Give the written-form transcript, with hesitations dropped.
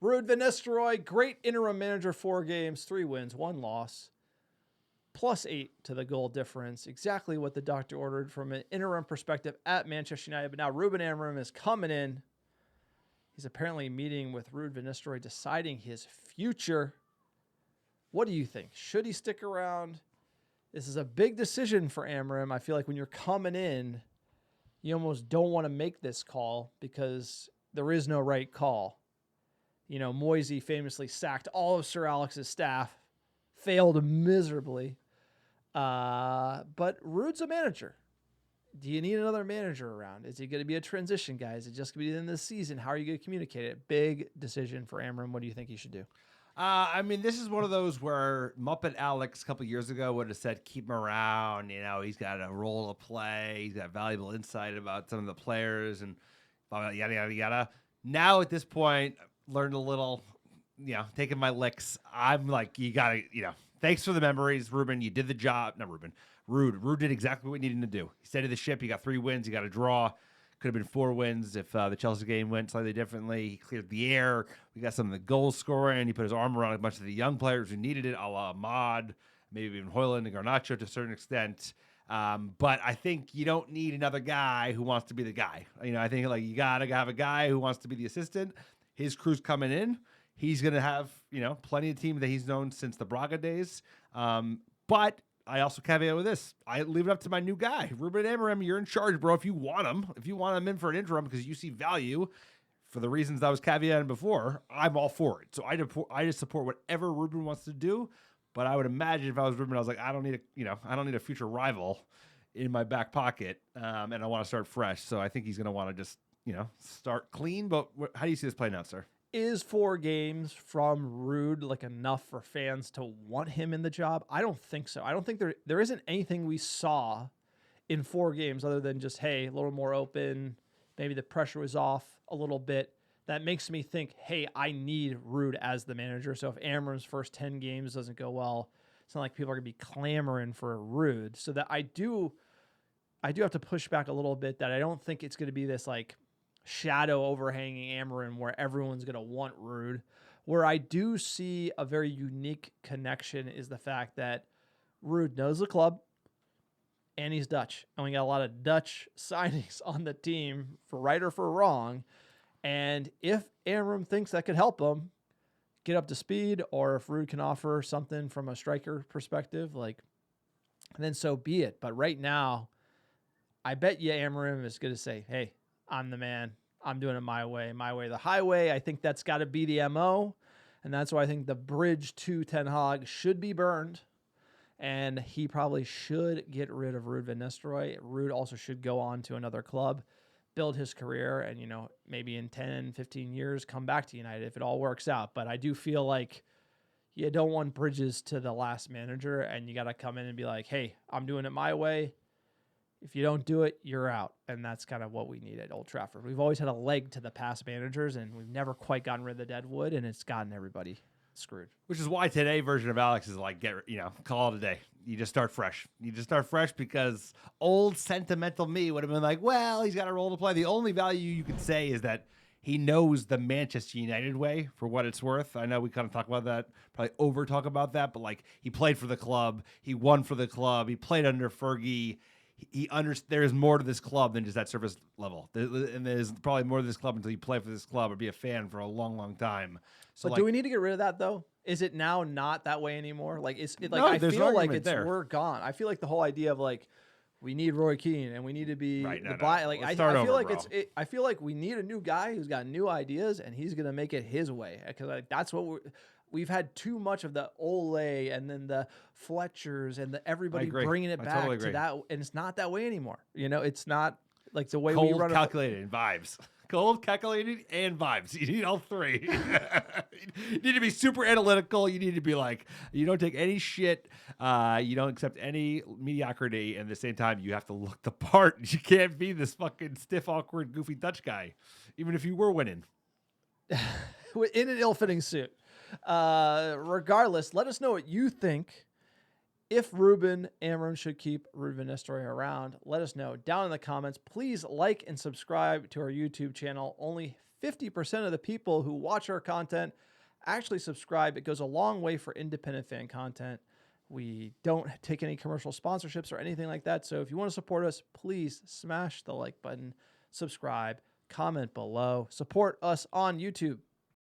Ruud van Nistelrooy, great interim manager, 4 games, 3 wins, 1 loss, +8 to the goal difference. Exactly what the doctor ordered from an interim perspective at Manchester United. But now Ruben Amorim is coming in. He's apparently meeting with Ruud van Nistelrooy, deciding his future. What do you think? Should he stick around? This is a big decision for Amorim. I feel like when you're coming in, you almost don't want to make this call because there is no right call. You know, Moisey famously sacked all of Sir Alex's staff, failed miserably. But Ruud's a manager. Do you need another manager around? Is he going to be a transition guy? Is it just going to be in this season? How are you going to communicate it? Big decision for Amorim. What do you think he should do? I mean, this is one of those where Muppet Alex a couple years ago would have said, keep him around. You know, he's got a role to play. He's got valuable insight about some of the players and yada, yada, yada. Now at this point, learned a little, you know, taking my licks. I'm like, you got to, you know, thanks for the memories, Ruben. You did the job. Not Ruben. Ruud did exactly what he needed to do. He steadied the ship. He got 3 wins. He got a draw. Could have been 4 wins if the Chelsea game went slightly differently. He cleared the air. We got some of the goal scoring. He put his arm around a bunch of the young players who needed it, a la Ahmad, maybe even Højlund and Garnacho to a certain extent. But I think you don't need another guy who wants to be the guy. You know, I think like you got to have a guy who wants to be the assistant. His crew's coming in. He's going to have, you know, plenty of team that he's known since the Braga days. But I also caveat with this. I leave it up to my new guy, Ruben Amorim. You're in charge, bro. If you want him in for an interim because you see value for the reasons that was caveated before, I'm all for it. So I just support whatever Ruben wants to do. But I would imagine if I was Ruben, I was like, I don't need a future rival in my back pocket, and I want to start fresh. So I think he's going to want to just, you know, start clean. But how do you see this playing out, sir? Is 4 games from Ruud like enough for fans to want him in the job? I don't think so. I don't think there isn't anything we saw in 4 games other than just, hey, a little more open. Maybe the pressure was off a little bit. That makes me think, hey, I need Ruud as the manager. So if Amorim's first 10 games doesn't go well, it's not like people are going to be clamoring for Ruud. So that I do have to push back a little bit that I don't think it's going to be this like shadow overhanging Amorim where everyone's going to want Ruud. Where I do see a very unique connection is the fact that Ruud knows the club and he's Dutch. And we got a lot of Dutch signings on the team for right or for wrong. And if Amorim thinks that could help him get up to speed, or if Ruud can offer something from a striker perspective, like, then so be it. But right now, I bet you Amorim is going to say, hey, I'm the man. I'm doing it my way the highway. I think that's got to be the MO. And that's why I think the bridge to Ten Hag should be burned. And he probably should get rid of Ruud van Nistelrooy. Ruud also should go on to another club, build his career, and, you know, maybe in 10, 15 years, come back to United if it all works out. But I do feel like you don't want bridges to the last manager, and you got to come in and be like, hey, I'm doing it my way. If you don't do it, you're out. And that's kind of what we need at Old Trafford. We've always had a leg to the past managers, and we've never quite gotten rid of the dead wood, and it's gotten everybody screwed. Which is why today version of Alex is like, call it a day. You just start fresh. You just start fresh because old sentimental me would have been like, well, he's got a role to play. The only value you could say is that he knows the Manchester United way for what it's worth. I know we kind of talk about that, probably over talk about that, but like he played for the club. He won for the club. He played under Fergie. There's more to this club than just that surface level. And there's probably more to this club until you play for this club or be a fan for a long, long time. So but do we need to get rid of that, though? Is it now not that way anymore? Like, no, I feel like we're gone. I feel like the whole idea of like, we need Roy Keane and we need to be right, Like, I feel like I feel like we need a new guy who's got new ideas and he's gonna make it his way, because that's what we've had too much of the Ole and then the Fletchers and everybody bringing it back to that, and it's not that way anymore. You know, it's not like the way we run. Calculated vibes. Cold, calculated, and vibes. You need all 3. You need to be super analytical. You need to be like, you don't take any shit. You don't accept any mediocrity. And at the same time, you have to look the part. You can't be this fucking stiff, awkward, goofy Dutch guy, even if you were winning. In an ill-fitting suit. Regardless, let us know what you think. If Ruben Amorim should keep Ruud van Nistelrooy around, let us know down in the comments. Please like and subscribe to our YouTube channel. Only 50% of the people who watch our content actually subscribe. It goes a long way for independent fan content. We don't take any commercial sponsorships or anything like that. So if you want to support us, please smash the like button, subscribe, comment below, support us on YouTube.